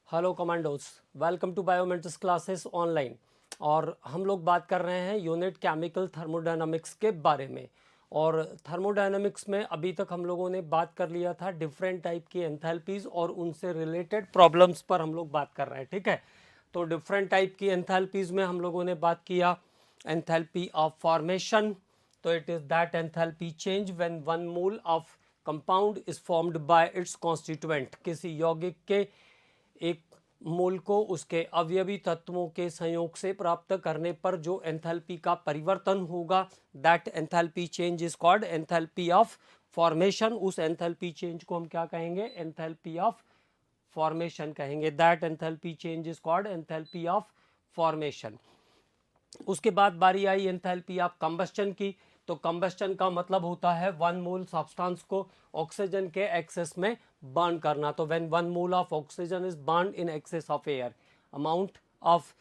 Hello commandos, welcome to biometrics classes online. और हम लोग बात कर रहे हैं यूनिट केमिकल थर्मोडायनामिक्स के बारे में। और थर्मोडायनामिक्स में अभी तक हम लोगों ने बात कर लिया था डिफरेंट टाइप की एंथैल्पीज और उनसे रिलेटेड प्रॉब्लम्स पर हम लोग बात कर रहे हैं, ठीक है। तो डिफरेंट टाइप की एंथैल्पीज में हम लोगों ने बात किया एंथैल्पी ऑफ फॉर्मेशन। तो it is that enthalpy change when one mole of compound is formed by it's constituent. किसी यौगिक के एक मोल को उसके अवयवी तत्वों के संयोग से प्राप्त करने पर जो एंथैल्पी का परिवर्तन होगा, that enthalpy change is called enthalpy of formation. उस एंथैल्पी चेंज को हम क्या कहेंगे? एंथैल्पी ऑफ फॉर्मेशन कहेंगे। That enthalpy change is called enthalpy of formation. उसके बाद बारी आई एंथैल्पी ऑफ कंबस्टन की। तो कंबस्टन का मतलब होता है वन मोल सब्सटेंस को ऑक्सीजन के एक्सेस में बर्न करना। तो when one mole of oxygen is burn in excess of air, amount of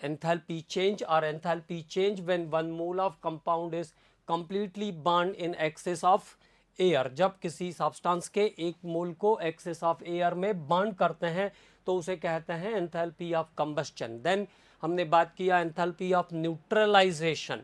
enthalpy change और enthalpy change when one mole of compound is completely burn in excess of air. जब किसी substance के एक मोल को excess of air में burn करते हैं तो उसे कहते हैं एंथैल्पी ऑफ कंबस्टन। देन हमने बात किया एंथैल्पी ऑफ न्यूट्रलाइजेशन।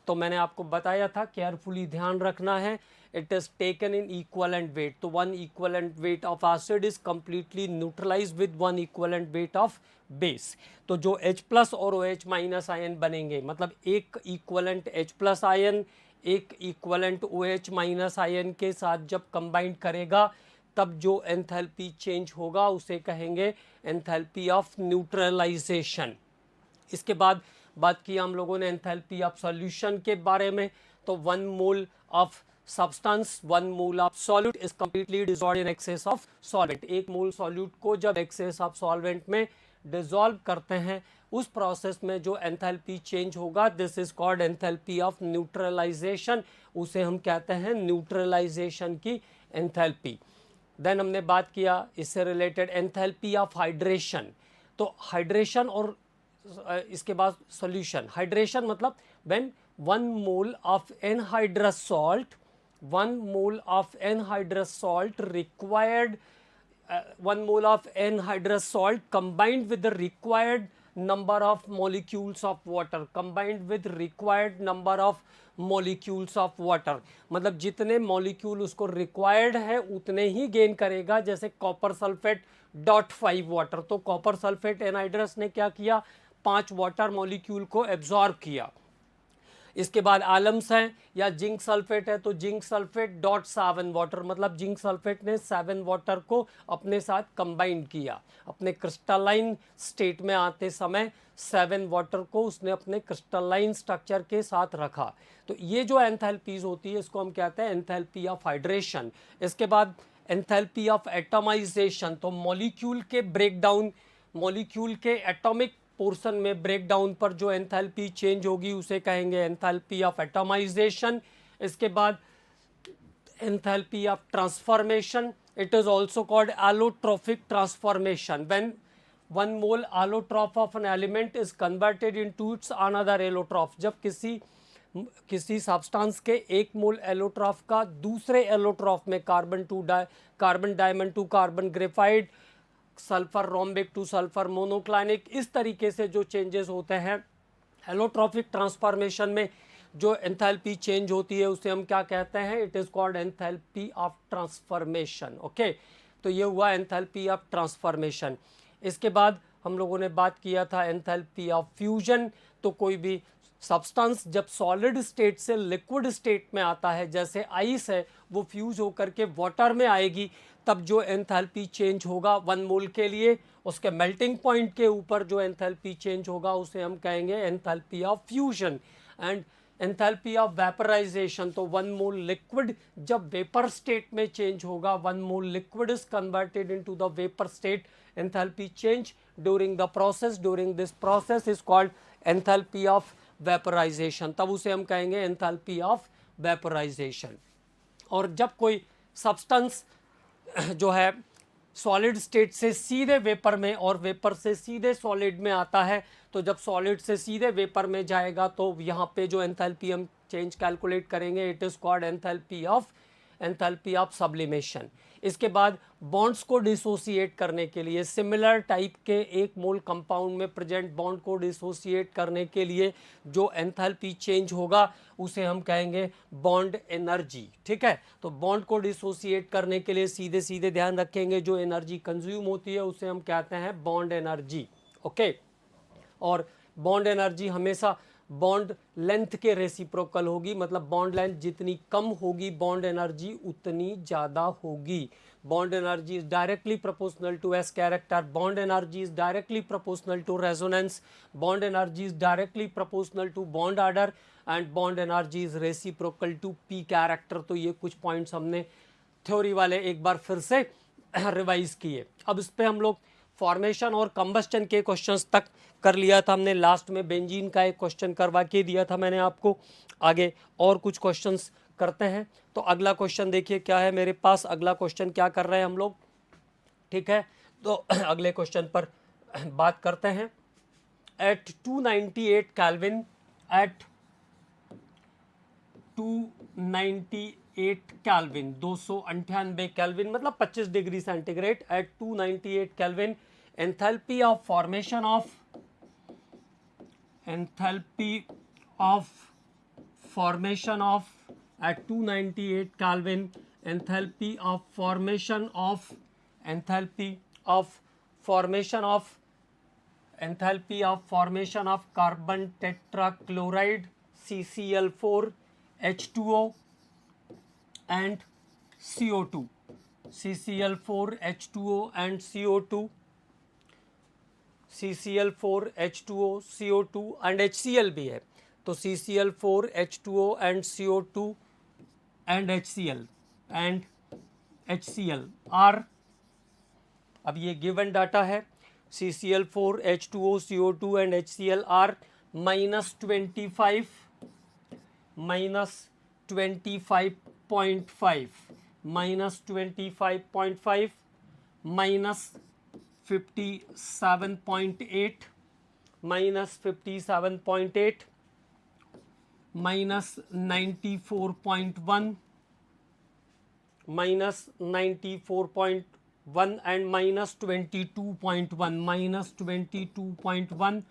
तो मैंने आपको बताया था, केयरफुली ध्यान रखना है, it is taken in equivalent weight. तो one equivalent weight of acid is completely neutralize with one equivalent weight of base. तो जो H प्लस और OH माइनस आयन बनेंगे, मतलब एक इक्वलेंट H प्लस आयन एक इक्वलेंट OH माइनस आयन के साथ जब कंबाइंड करेगा तब जो एंथैल्पी चेंज होगा उसे कहेंगे एंथैल्पी ऑफ न्यूट्रलाइजेशन। इसके बाद बात की हम लोगों ने एंथैल्पी ऑफ सॉल्यूशन के बारे में। तो one mole of substance, one mole of solute is completely dissolved in excess of solvent. एक मोल सॉल्यूट को जब एक्सेस ऑफ सॉल्वेंट में डिसॉल्व करते हैं, उस प्रोसेस में जो एंथैल्पी चेंज होगा, this is called enthalpy of neutralisation. उसे हम कहते हैं न्यूट्रलाइजेशन की एंथैल्पी। देन हमने बात किया इससे रिलेटेड एंथैल्पी ऑफ हाइड्रेशन। तो हाइड्रेशन और इसके बाद सॉल्यूशन। हाइड्रेशन मतलब when one mole of anhydrous salt, one mole of anhydrous salt required, one mole of anhydrous salt combined with the required number of molecules of water, combined with required number of molecules of water। मतलब जितने molecule उसको required है उतने ही gain करेगा। जैसे copper sulphate .5 water, तो copper sulphate anhydrous ने क्या किया? 5 वाटर मॉलिक्यूल को एब्जॉर्ब किया। इसके बाद आलम्स हैं या जिंक सल्फेट है, तो जिंक सल्फेट .7 वाटर, मतलब जिंक सल्फेट ने 7 वाटर को अपने साथ कंबाइन किया। अपने क्रिस्टलाइन स्टेट में आते समय 7 वाटर को उसने अपने क्रिस्टलाइन स्ट्रक्चर के साथ रखा। तो ये जो एंथैल्पीज होती है इसको हम कहते हैं एंथैल्पी ऑफ हाइड्रेशन। इसके बाद एंथैल्पी ऑफ एटमाइजेशन। तो मॉलिक्यूल के ब्रेकडाउन, मॉलिक्यूल के एटॉमिक पोर्शन में ब्रेकडाउन पर जो एंथैल्पी चेंज होगी उसे कहेंगे एंथैल्पी ऑफ एटमाइजेशन। इसके बाद enthalpy of transformation, it is also called allotropic transformation. When one mole allotrope of an element is converted into its another allotrope. जब किसी सब्सटेंस के एक मोल एलोट्रॉप का दूसरे एलोट्रॉप में carbon diamond to carbon graphite, sulphur rhombic to sulphur monoclinic, इस तरीके से जो चेंजेस होते हैं एलोट्रॉपिक ट्रांसफॉर्मेशन में जो एंथैल्पी चेंज होती है उसे हम क्या कहते हैं? It is called enthalpy of transformation. Okay, तो ये हुआ एंथैल्पी ऑफ ट्रांसफॉर्मेशन। इसके बाद हम लोगों ने बात किया था एंथैल्पी ऑफ फ्यूजन। तो कोई भी सब्सटेंस जब सॉलिड स्टेट से लिक्विड स्टेट में आता है, जैसे आइस है वो फ्यूज होकर के वाटर में आएगी, तब जो एंथैल्पी चेंज होगा वन मोल के लिए, उसके मेल्टिंग पॉइंट के ऊपर जो एंथैल्पी चेंज होगा उसे हम कहेंगे enthalpy of fusion. And enthalpy of vaporisation, तो वन मोल लिक्विड जब वेपर स्टेट में चेंज होगा, one mole liquid is converted into the vapour state, enthalpy change during the process, during this process is called enthalpy of vaporisation. तब उसे हम कहेंगे enthalpy of vaporisation. और जब कोई सब्सटेंस जो है सॉलिड स्टेट से सीधे वेपर में और वेपर से सीधे सॉलिड में आता है, तो जब सॉलिड से सीधे वेपर में जाएगा तो यहाँ पे जो एंथैल्पी हम चेंज कैलकुलेट करेंगे, it is called enthalpy of enthalpy of sublimation. इसके बाद बॉन्ड्स को डिसोसिएट करने के लिए, सिमिलर टाइप के एक मोल कंपाउंड में प्रेजेंट बॉन्ड को डिसोसिएट करने के लिए जो एंथैल्पी चेंज होगा उसे हम कहेंगे बॉन्ड एनर्जी। ठीक है, तो बॉन्ड को डिसोसिएट करने के लिए सीधे सीधे ध्यान रखेंगे जो एनर्जी कंज्यूम होती है उसे हम कहते हैं बॉन्ड एनर्जी। ओके, और बॉन्ड एनर्जी हमेशा बॉन्ड लेंथ के रेसिप्रोकल होगी, मतलब बॉन्ड लेंथ जितनी कम होगी बॉन्ड एनर्जी उतनी ज़्यादा होगी। Bond energy is directly proportional to S character, bond energy is directly proportional to resonance, bond energy is directly proportional to bond order and bond energy is reciprocal to P character. तो ये कुछ points हमने theory वाले एक बार फिर से revise किए। अब इस पर हम लोग फॉर्मेशन और कंबस्टन के क्वेश्चंस तक कर लिया था हमने, लास्ट में बेंजीन का एक क्वेश्चन करवा के दिया था मैंने आपको। आगे और कुछ क्वेश्चंस करते हैं। तो अगला क्वेश्चन देखिए क्या है मेरे पास, अगला क्वेश्चन क्या कर रहे हैं हम लोग। ठीक है, तो अगले क्वेश्चन पर बात करते हैं। At 298 kelvin, at 298 kelvin, 298 kelvin मतलब 25 degree centigrade, at 298 kelvin enthalpy of formation of, enthalpy of formation of at 298 Kelvin, enthalpy of formation of, enthalpy of formation of, enthalpy of formation of carbon tetrachloride CCl4 H2O and CO2, CCl4 H2O and CO2, CCl4 H2O CO2 and HCl भी है, तो CCl4 H2O and CO2 and HCl are, अब ये given data है, CCl4 H2O CO2 and HCl are -25, -25.5, -25.5, -57.8, -57.8, -94.1, -94.1 and -22.1, -22.1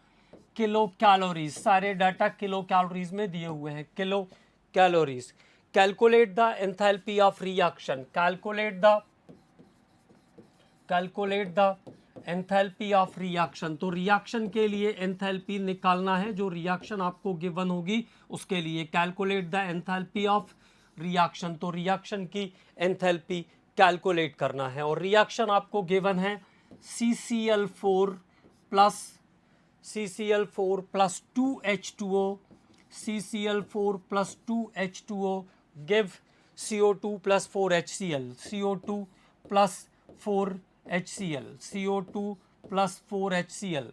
kilo calories. सारे data kilo calories में दिए हुए हैं, kilo calories. Calculate the enthalpy of reaction, calculate the enthalpy of reaction. तो reaction के लिए एंथैल्पी निकालना है, जो रिएक्शन आपको गिवन होगी उसके लिए calculate the enthalpy of reaction. तो रिएक्शन की एंथैल्पी कैलकुलेट करना है और रिएक्शन आपको गिवन है CCl4 plus 2H2O, CCl4 plus 2H2O give CO2 plus 4HCl, CO2 plus 4HCl, CO2 plus 4HCl।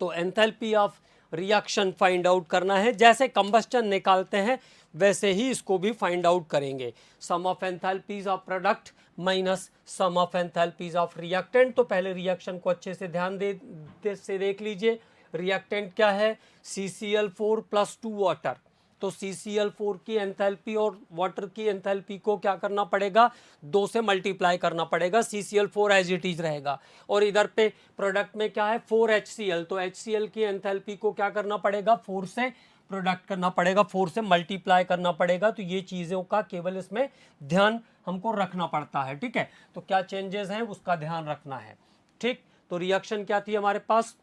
तो enthalpy of reaction find out करना है, जैसे कंबस्टन निकालते हैं वैसे ही इसको भी फाइंड आउट करेंगे। Sum of enthalpies of product minus sum of enthalpies of reactant. तो पहले रिएक्शन को अच्छे से ध्यान से देख लीजिए। रिएक्टेंट क्या है, CCl4 प्लस 2 वाटर। तो CCl4 की एंथैल्पी और वाटर की एंथैल्पी को क्या करना पड़ेगा, 2 से मल्टीप्लाई करना पड़ेगा। CCl4 एज इट इज रहेगा और इधर पे प्रोडक्ट में क्या है 4HCl, तो HCl की एंथैल्पी को क्या करना पड़ेगा, 4 से प्रोडक्ट करना पड़ेगा, 4 से मल्टीप्लाई करना पड़ेगा। तो ये चीज़ों का केवल इसमें ध्यान हमको रखना पड़ता है। ठीक है, तो क्या चेंजेस हैं उसका ध्यान रखना है। ठीक, तो रिएक्शन क्या थी हमारे पास,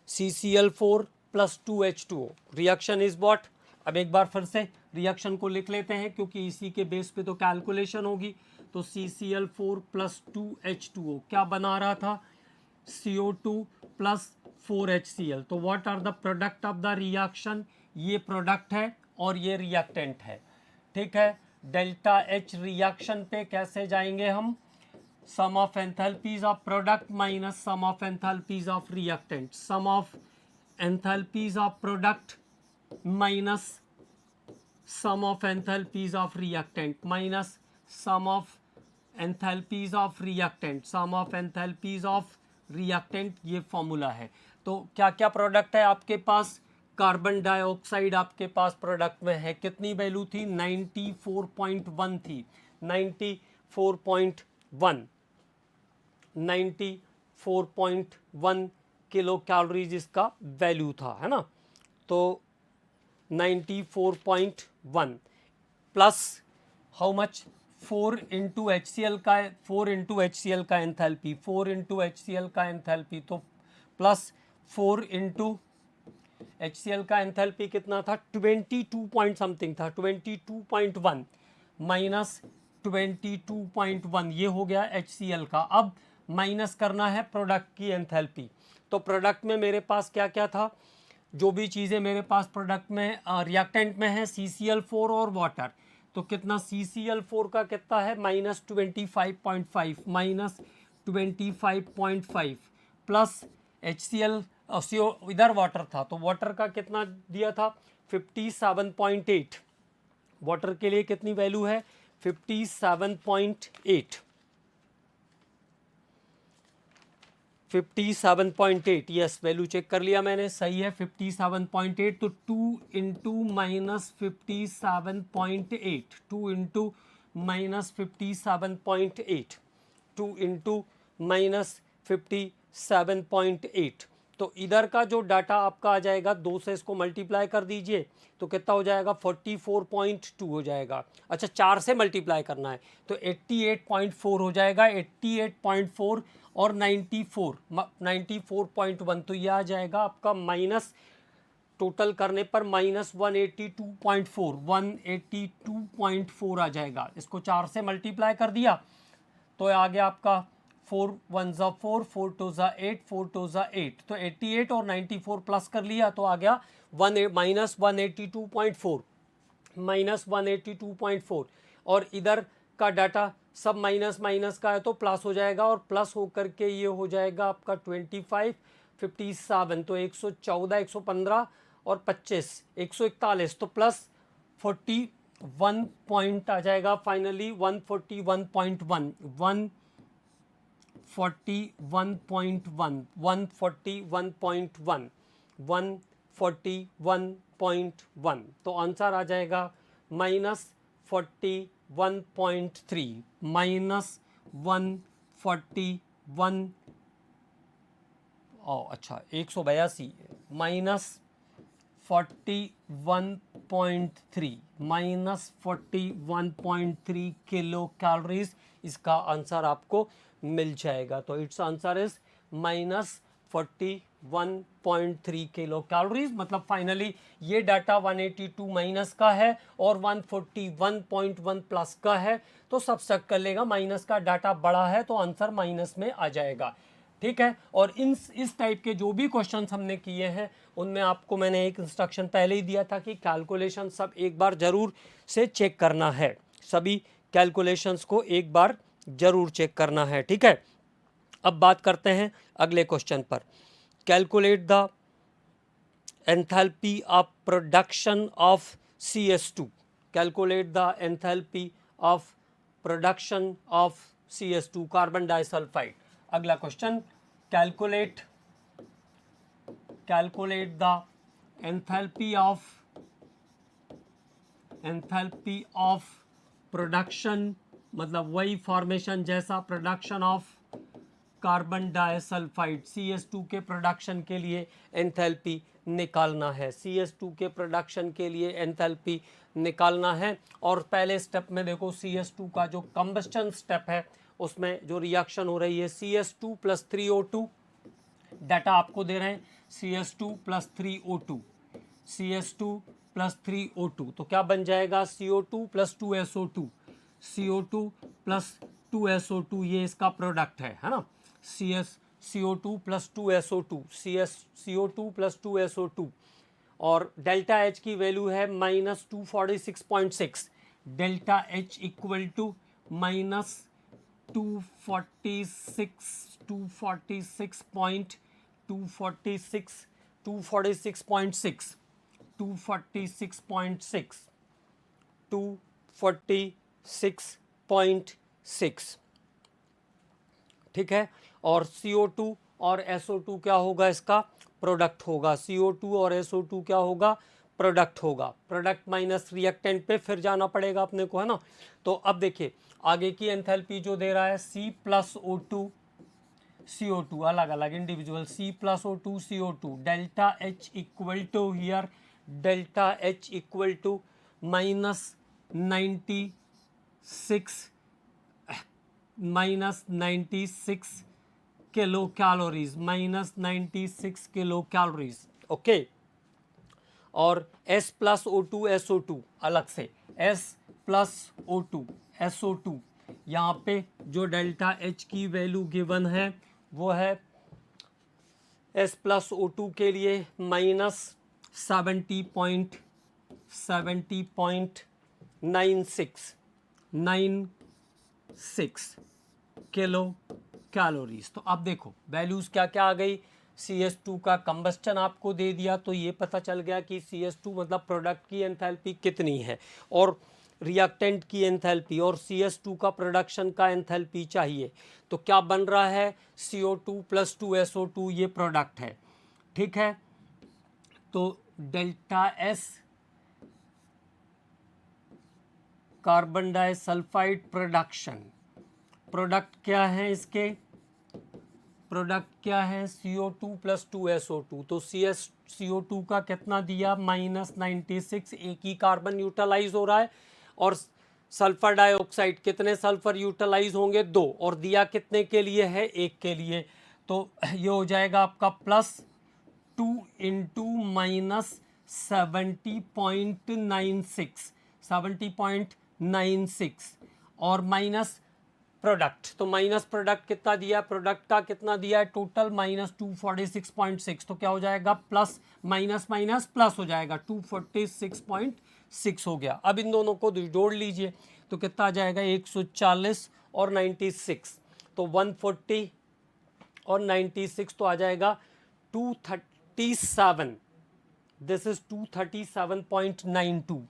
CCl4 plus 2H2O, reaction is what. अब एक बार फिर से रिएक्शन को लिख लेते हैं क्योंकि इसी के बेस पे तो कैलकुलेशन होगी। तो CCl4 प्लस 2H2O क्या बना रहा था, CO2 प्लस 4HCl। तो what are the product of the reaction, ये प्रोडक्ट है और ये रिएक्टेंट है। ठीक है, डेल्टा H रिएक्शन पे कैसे जाएंगे हम, sum of enthalpies of product minus sum of enthalpies of reactant, sum of enthalpies of product minus sum of enthalpies of reactant, minus sum of enthalpies of reactant, sum of enthalpies of reactant, ये formula है। तो क्या क्या product है आपके पास, carbon dioxide आपके पास product में है, कितनी वैल्यू थी, 94.1 थी, 94.1 94.1 किलो कैलोरीज इसका वैल्यू था, है ना। तो 94.1 plus how much, 4 into H C L का, 4 इंटू एच सी एल का enthalpy, 4 into H C L का एंथैल्पी, तो plus 4 into H C L का एंथैल्पी कितना था, 22 पॉइंट समथिंग था, 22.1 माइनस 22.1, ये हो गया एच सी एल का। अब माइनस करना है प्रोडक्ट की एंथैल्पी। तो प्रोडक्ट में मेरे पास क्या क्या था, जो भी चीज़ें मेरे पास प्रोडक्ट में रिएक्टेंट में है, CCl4 और वाटर। तो कितना, CCl4 का कितना है, -25.5, -25.5 प्लस HCl, इधर वाटर था, तो वाटर का कितना दिया था, 57.8। वाटर के लिए कितनी वैल्यू है, 57.8, 57.8, यस वैल्यू चेक कर लिया मैंने, सही है 57.8। तो 2 into minus 57.8, 2 into minus 57.8, 2 into minus 57.8। तो इधर का जो डाटा आपका आ जाएगा, 2 से इसको मल्टीप्लाई कर दीजिए तो कितना हो जाएगा, 44.2 हो जाएगा। अच्छा 4 से मल्टीप्लाई करना है तो 88.4 हो जाएगा, 88.4 और 94.1, तो यह आ जाएगा आपका माइनस, टोटल करने पर -182.4, 182.4 आ जाएगा। इसको 4 से मल्टीप्लाई कर दिया तो आ गया आपका 4 1 ज़ा 4, 4 2 ज़ा 8, 4 2 ज़ा 8, तो 88 और 94 प्लस कर लिया तो आ गया -182.4, -182.4। और इधर का डाटा सब माइनस माइनस का है तो प्लस हो जाएगा, और प्लस होकर के ये हो जाएगा आपका 25, 57, तो 114, 115 और 25, 141, तो प्लस 41 पॉइंट आ जाएगा फाइनली, 141.1, 141.1, 141.1, 141.1, तो आंसर आ जाएगा -41.3, -141, अच्छा 182, -41.3, -41.3 किलो कैलोरीज इसका आंसर आपको मिल जाएगा। तो it's answer is -41.3 kilo calories. मतलब फाइनली ये डाटा 182 माइनस का है और 141.1 प्लस का है, तो सब्सट्रैक्ट कर लेगा, माइनस का डाटा बड़ा है तो आंसर माइनस में आ जाएगा, ठीक है। और इस टाइप के जो भी क्वेश्चंस हमने किए हैं उनमें आपको मैंने एक इंस्ट्रक्शन पहले ही दिया था कि कैलकुलेशन सब एक बार ज़रूर से चेक करना है, सभी कैलकुलेशंस को एक बार ज़रूर चेक करना है, ठीक है। अब बात करते हैं अगले क्वेश्चन पर। Calculate the enthalpy of production of CS2, calculate the enthalpy of production of CS2, carbon disulphide. अगला question, calculate the enthalpy of production, मतलब वही फॉर्मेशन जैसा production of carbon disulphide, CS2 के प्रोडक्शन के लिए एंथैल्पी निकालना है, CS2 के प्रोडक्शन के लिए एंथैल्पी निकालना है। और पहले स्टेप में देखो CS2 का जो कंबस्टन स्टेप है उसमें जो रिएक्शन हो रही है, CS2 + 3O2, डाटा आपको दे रहे हैं CS2 + 3O2, CS2 + 3O2, तो क्या बन जाएगा, CO2 + 2SO2, CO2 + 2SO2, ये इसका प्रोडक्ट है ना, CO2 + 2SO2, CO2 + 2SO2। और डेल्टा H की वैल्यू है -246.6, डेल्टा H इक्वल टू -246.6, 246.6, ठीक है। और CO2 और SO2 क्या होगा, इसका प्रोडक्ट होगा। CO2 और SO2 क्या होगा, प्रोडक्ट होगा। प्रोडक्ट माइनस रिएक्टेंट पे फिर जाना पड़ेगा अपने को, है ना। तो अब देखिए आगे की एंथैल्पी जो दे रहा है C+O2 CO2, अलग अलग individual C+O2 CO2, delta H equal to here, delta H equal to -96 kilo calories, -96 kilo calories, okay. और S+O2 अलग से, S+O2 यहाँ पे जो डेल्टा H की वैल्यू गिवन है वो है S+O2 के लिए -70.96 किलो कैलोरीज। तो अब देखो वैल्यूज क्या क्या आ गई। CS2 का कंबस्टन आपको दे दिया तो ये पता चल गया कि CS2 मतलब प्रोडक्ट की एंथैल्पी कितनी है, और रिएक्टेंट की एंथैल्पी, और CS2 का प्रोडक्शन का एंथैल्पी चाहिए। तो क्या बन रहा है, CO2 + 2SO2 ये प्रोडक्ट है, ठीक है। तो delta S carbon disulphide production, product क्या है इसके, प्रोडक्ट क्या है CO2 + 2SO2। तो CO2 का कितना दिया, -96, एक ही कार्बन यूटिलाइज हो रहा है, और सल्फर डाइऑक्साइड कितने सल्फर यूटिलाइज होंगे, 2, और दिया कितने के लिए है, 1 के लिए। तो ये हो जाएगा आपका +2 × -70.96 और माइनस प्रोडक्ट। तो माइनस प्रोडक्ट कितना दिया, प्रोडक्ट का कितना दिया है टोटल, -246.6। तो क्या हो जाएगा, प्लस माइनस माइनस प्लस हो जाएगा, 246.6 हो गया। अब इन दोनों को जोड़ लीजिए तो कितना आ जाएगा, 140 और 96, तो 140 और 96 तो आ जाएगा 237। This is 237.92,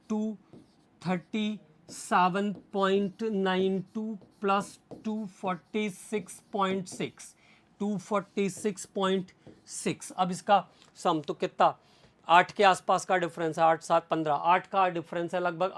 237.92 plus 246.6, 246.6। अब इसका सम तो कितना, 8 के आसपास का डिफरेंस है, 8 7 15, 8 का डिफरेंस है लगभग,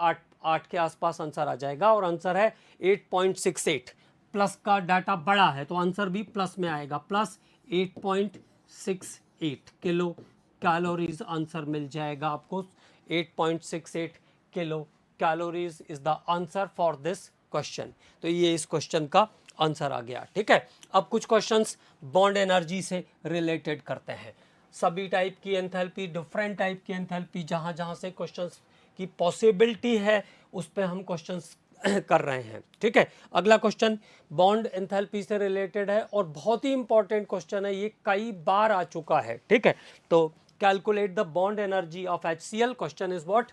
8 के आसपास आंसर आ जाएगा, और आंसर है 8.68। प्लस का डाटा बड़ा है तो आंसर भी प्लस में आएगा, प्लस 8.68 किलो कैलोरीज आंसर मिल जाएगा आपको। 8.68 kilo calories is the answer for this question. तो ये इस क्वेश्चन का आंसर आ गया, ठीक है। अब कुछ क्वेश्चंस बॉन्ड एनर्जी से रिलेटेड करते हैं। सभी टाइप की एंथैल्पी, डिफरेंट टाइप की एंथैल्पी, जहाँ जहाँ से क्वेश्चंस की पॉसिबिलिटी है उस पर हम क्वेश्चंस कर रहे हैं, ठीक है। अगला क्वेश्चन बॉन्ड एंथैल्पी से रिलेटेड है और बहुत ही इंपॉर्टेंट क्वेश्चन है, ये कई बार आ चुका है, ठीक है। तो calculate the bond energy of HCl। Question is what,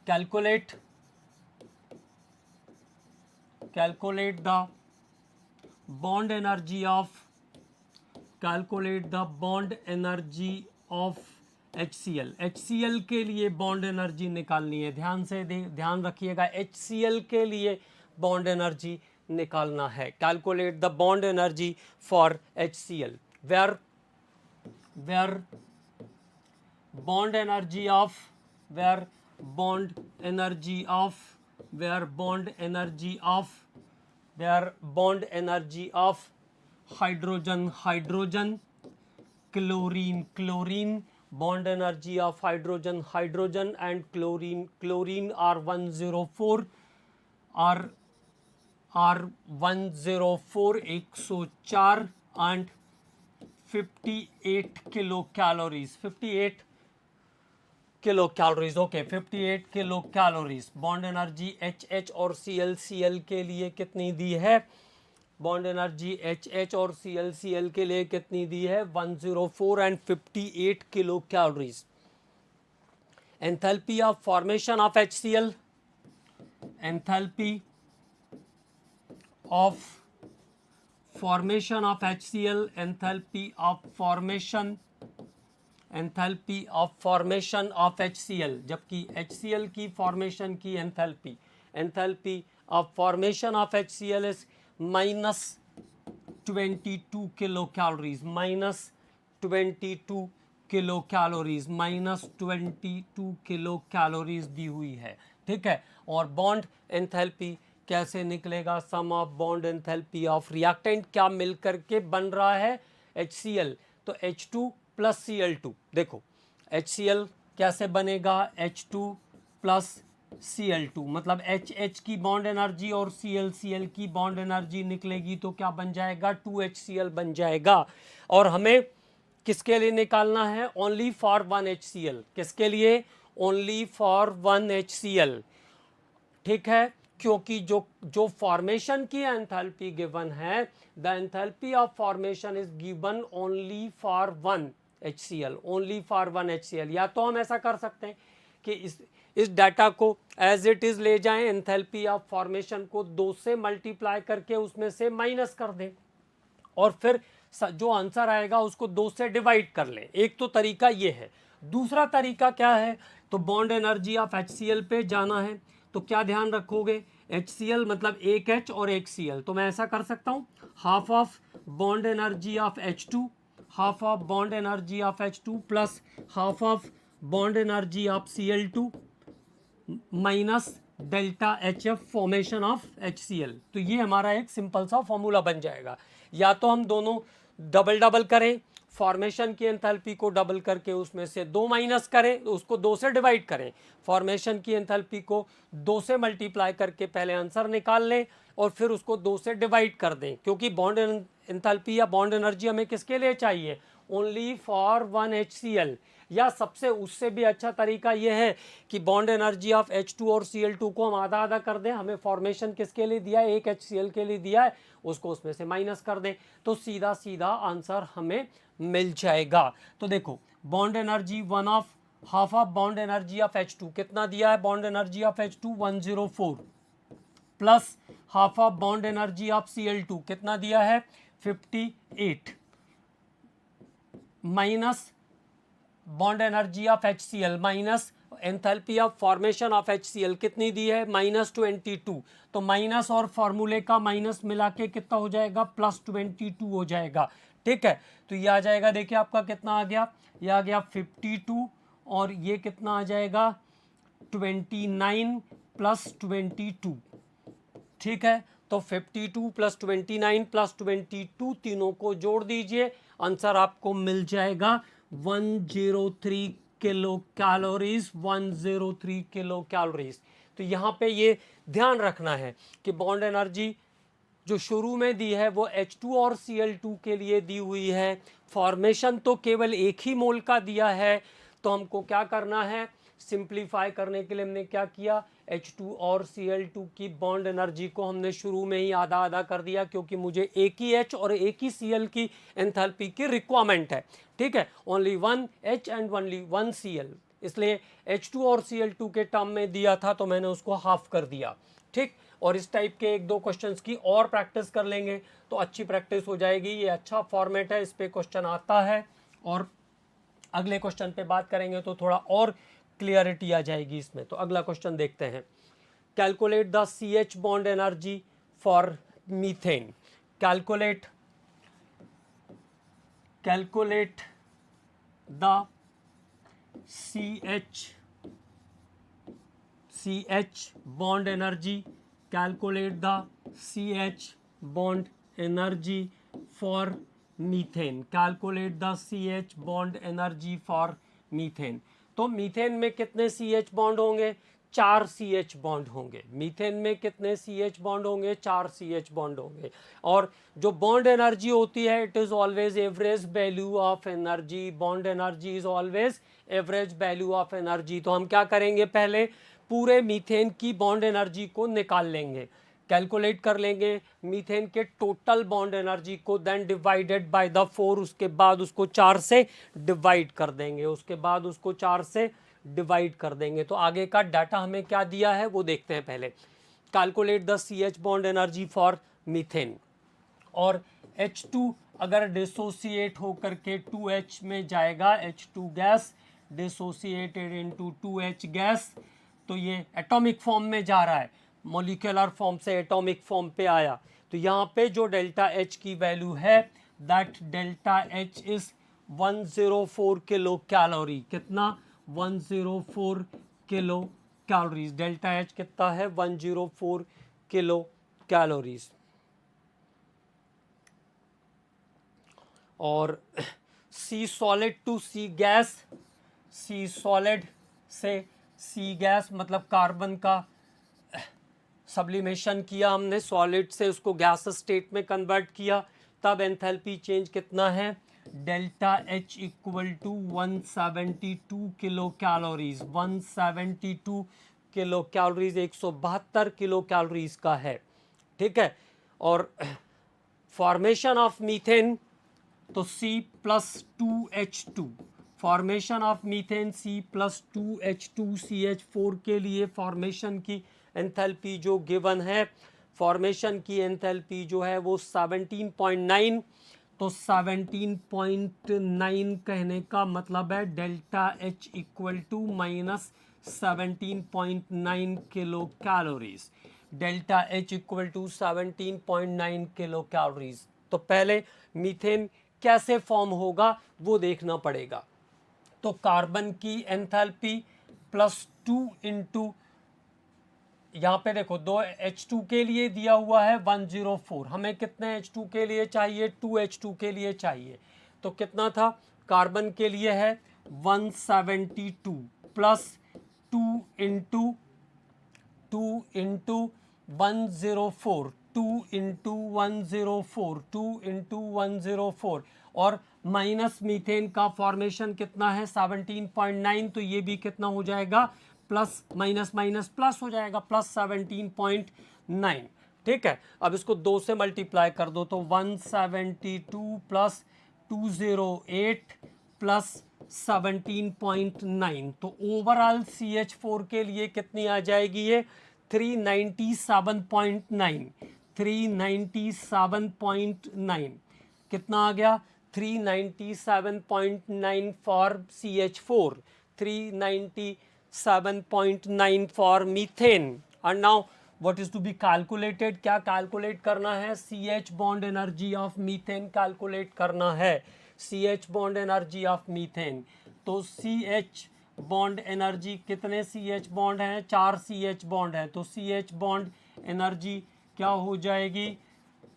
calculate the bond energy of HCl। HCl के लिए बॉन्ड एनर्जी निकालनी है, ध्यान से ध्यान रखिएगा, HCl के लिए बॉन्ड एनर्जी निकालना है। Calculate the bond energy for HCl, where bond energy of where bond energy of hydrogen, chlorine, bond energy of hydrogen and chlorine are 104, R104 104 and 58 kilo calories, 58 kilo calories, okay, 58 kilo calories. Bond energy HH और Cl के लिए कितनी दी है, bond energy HH और Cl के लिए कितनी दी है, 104 and 58 kilo calories. Enthalpy of formation of HCl, enthalpy of formation of HCl, enthalpy of formation of HCl, जबकि HCl की formation की enthalpy of formation of HCl is 22 kilo calories, minus 22 kilo calories, minus 22 kilo calories दी हुई है, ठीक है। और bond enthalpy कैसे निकलेगा, sum of bond enthalpy of reactant क्या मिलकर के बन रहा है, HCl, तो H2 प्लस Cl2, देखो HCl कैसे बनेगा, H2 प्लस Cl2, मतलब HH की बॉन्ड एनर्जी और Cl की बॉन्ड एनर्जी निकलेगी तो क्या बन जाएगा, 2HCl बन जाएगा। और हमें किसके लिए निकालना है, ओनली फॉर 1HCl, किसके लिए, ओनली फॉर 1HCl, ठीक है। क्योंकि जो फॉर्मेशन की एंथैल्पी गिवन है, the enthalpy of formation is given only for 1HCl, only for 1HCl। या तो हम ऐसा कर सकते हैं कि इस डाटा को एज इट इज ले जाएं, एंथैल्पी ऑफ फॉर्मेशन को 2 से मल्टीप्लाई करके उसमें से माइनस कर दें और फिर जो आंसर आएगा उसको 2 से डिवाइड कर लें। एक तो तरीका ये है। दूसरा तरीका क्या है, तो बॉन्ड एनर्जी ऑफ HCl पे जाना है, तो क्या ध्यान रखोगे, HCl मतलब एक H और एक Cl, तो मैं ऐसा कर सकता हूँ, half of bond energy of H2, half of bond energy of H2 plus half of bond energy of Cl2 minus delta HF formation of HCl। तो ये हमारा एक सिंपल सा फॉर्मूला बन जाएगा। या तो हम दोनों डबल डबल करें, फॉर्मेशन की एंथैल्पी को डबल करके उसमें से 2 माइनस करें, उसको 2 से डिवाइड करें, फॉर्मेशन की एंथैल्पी को 2 से मल्टीप्लाई करके पहले आंसर निकाल लें और फिर उसको 2 से डिवाइड कर दें, क्योंकि बॉन्ड एंथैल्पी या बॉन्ड एनर्जी हमें किसके लिए चाहिए, ओनली फॉर 1HCl। या सबसे उससे भी अच्छा तरीका यह है कि बॉन्ड एनर्जी ऑफ H2 और Cl2 को हम आधा आधा कर दें, हमें फॉर्मेशन किसके लिए दिया है, एक HCl के लिए दिया है, उसको उसमें से माइनस कर दें, तो सीधा सीधा आंसर हमें मिल जाएगा। तो देखो bond energy half of bond energy of H2 कितना दिया है, bond energy of H2 104 plus half of bond energy of Cl2 कितना दिया है 58 minus bond energy of HCl minus enthalpy of formation of HCl कितनी दी है, -22, तो माइनस और फॉर्मूले का माइनस मिला के कितना हो जाएगा, +22 हो जाएगा, ठीक है। तो ये आ जाएगा, देखिए आपका कितना आ गया, ये आ गया 52 और ये कितना आ जाएगा 29 + 22, ठीक है। तो 52 + 29 + 22 तीनों को जोड़ दीजिए, आंसर आपको मिल जाएगा 103 किलो कैलोरीज, 103 किलो कैलोरीज। तो यहाँ पे ये ध्यान रखना है कि बॉन्ड एनर्जी जो शुरू में दी है वो H2 और Cl2 के लिए दी हुई है, फॉर्मेशन तो केवल एक ही मोल का दिया है, तो हमको क्या करना है, सिंप्लीफाई करने के लिए हमने क्या किया, H2 और Cl2 की बॉन्ड एनर्जी को हमने शुरू में ही आधा आधा कर दिया, क्योंकि मुझे एक ही H और एक ही Cl की एंथैल्पी की रिक्वायरमेंट है, ठीक है, only 1 H and only 1 Cl, इसलिए H2 और Cl2 के टर्म में दिया था तो मैंने उसको हाफ कर दिया, ठीक। और इस टाइप के 1-2 क्वेश्चंस की और प्रैक्टिस कर लेंगे तो अच्छी प्रैक्टिस हो जाएगी। ये अच्छा फॉर्मेट है, इस पे क्वेश्चन आता है और अगले क्वेश्चन पे बात करेंगे तो थोड़ा और क्लियरिटी आ जाएगी इसमें। तो अगला क्वेश्चन देखते हैं, calculate the CH bond energy for methane. Calculate the CH bond energy, calculate the CH bond energy for methane, calculate the CH bond energy for methane। तो मीथेन में कितने CH बॉन्ड होंगे, 4 CH बॉन्ड होंगे। Methane में कितने CH bond होंगे, 4 CH bond होंगे। और जो बॉन्ड एनर्जी होती है, it is always average value of energy, bond energy is always average value of energy. तो हम क्या करेंगे, पहले पूरे मीथेन की बॉन्ड एनर्जी को निकाल लेंगे, कैलकुलेट कर लेंगे मीथेन के टोटल बॉन्ड एनर्जी को, देन डिवाइडेड बाय द 4, उसके बाद उसको 4 से डिवाइड कर देंगे, उसके बाद उसको 4 से डिवाइड कर देंगे। तो आगे का डाटा हमें क्या दिया है वो देखते हैं पहले। Calculate the CH bond energy for methane, और H2 अगर डिसोसिएट होकर के 2H में जाएगा, H2 gas dissociated into 2H gas, तो ये एटॉमिक फॉर्म में जा रहा है, मॉलिक्यूलर फॉर्म से एटॉमिक फॉर्म पे आया, तो यहाँ पे जो डेल्टा एच की वैल्यू है, that delta H is 104 kilo calorie. कितना? 104 किलो कैलोरीज। डेल्टा एच कितना है? 104 किलो कैलोरीज। और C solid to C gas, C solid से सी गैस मतलब कार्बन का सब्लिमेशन किया हमने, सॉलिड से उसको गैस स्टेट में कन्वर्ट किया, तब एंथैल्पी चेंज कितना है? Delta H equal to 172 kilo calories. 172 kilo calories 172 kilo calories का है, ठीक है। और फॉर्मेशन ऑफ मीथेन, तो C plus 2H2, formation of methane C plus 2H2 CH4 के लिए फॉर्मेशन की एंथैल्पी जो गिवन है, फॉर्मेशन की एंथैल्पी जो है वो 17.9, तो 17.9 कहने का मतलब है delta H equal to minus 17.9 kilo calories. Delta H equal to 17.9 kilo calories. तो पहले मीथेन कैसे फॉर्म होगा वो देखना पड़ेगा। तो कार्बन की एंथैल्पी प्लस 2 इंटू, यहाँ पे देखो 2 H2 के लिए दिया हुआ है 104, हमें कितने H2 के लिए चाहिए? 2 H2 के लिए चाहिए। तो कितना था? कार्बन के लिए है 172 प्लस 2 इंटू 104, 2 इंटू 104, 2 इंटू 104, और माइनस मीथेन का फॉर्मेशन कितना है? 17.9, तो ये भी कितना हो जाएगा? प्लस माइनस माइनस प्लस हो जाएगा, प्लस 17.9, ठीक है। अब इसको 2 से मल्टीप्लाई कर दो, तो 172 प्लस 208 प्लस 17.9, तो ओवरऑल CH4 के लिए कितनी आ जाएगी? ये 397.9, 397.9 कितना आ गया? 397.9 for CH4, 397.9 for methane. And now what is to be calculated? क्या कैलकुलेट करना है? CH bond energy of methane calculate करना है, CH bond energy of methane. तो CH बॉन्ड एनर्जी, कितने CH बॉन्ड हैं? 4 CH बॉन्ड है, तो CH बॉन्ड एनर्जी क्या हो जाएगी?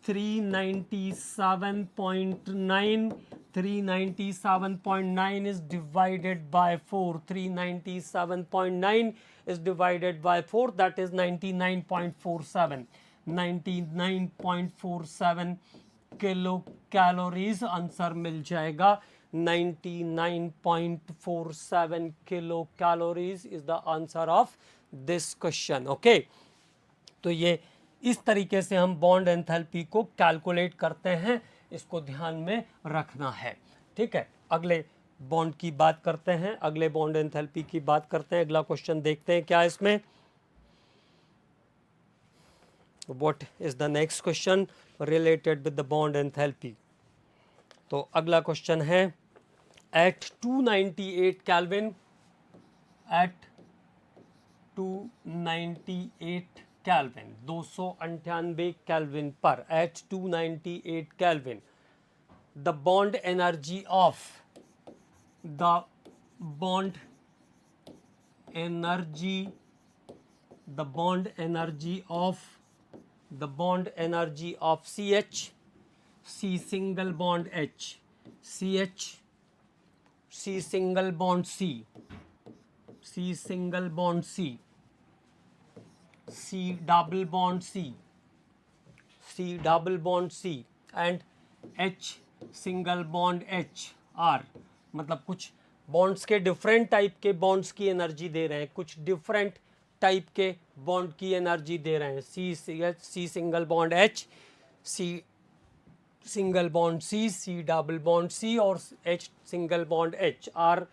397.9, 397.9 is divided by 4, 397.9 is divided by 4, that is 99.47, 99.47 kilo calories answer मिल जाएगा। 99.47 kilo calories is the answer of this question. Okay, तो ये इस तरीके से हम बॉन्ड एंथैल्पी को कैलकुलेट करते हैं, इसको ध्यान में रखना है, ठीक है। अगले बॉन्ड की बात करते हैं, अगले बॉन्ड एंथैल्पी की बात करते हैं। अगला क्वेश्चन देखते हैं क्या इसमें। What is the next question related with the bond enthalpy? तो अगला क्वेश्चन है, at 298 Kelvin, at 298 Kelvin, 298 Kelvin पर, at 298 Kelvin, the bond energy of the bond energy of CH, C single bond H, CH, C single bond C, C single bond C, C double bond C, C double bond C, and H single bond H R, मतलब कुछ bonds के different type के bonds की energy दे रहे हैं, कुछ different type के बॉन्ड की एनर्जी दे रहे हैं। C single bond H, C single bond C, C double bond C और H single bond H are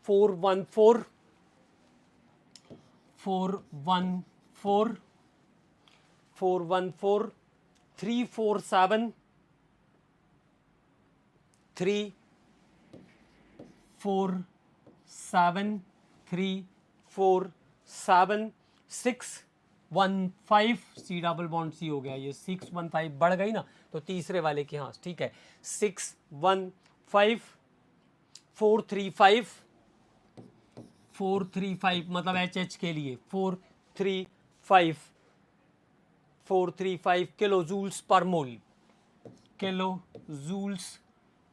414, 414, 414, 347, 347, 347 615 C double bond C हो गया, ये 615 बढ़ गई ना, तो तीसरे वाले की, हाँ ठीक है, 615 435 435 मतलब एच के लिए 435 किलो जूल्स पर मोल, किलो जूल्स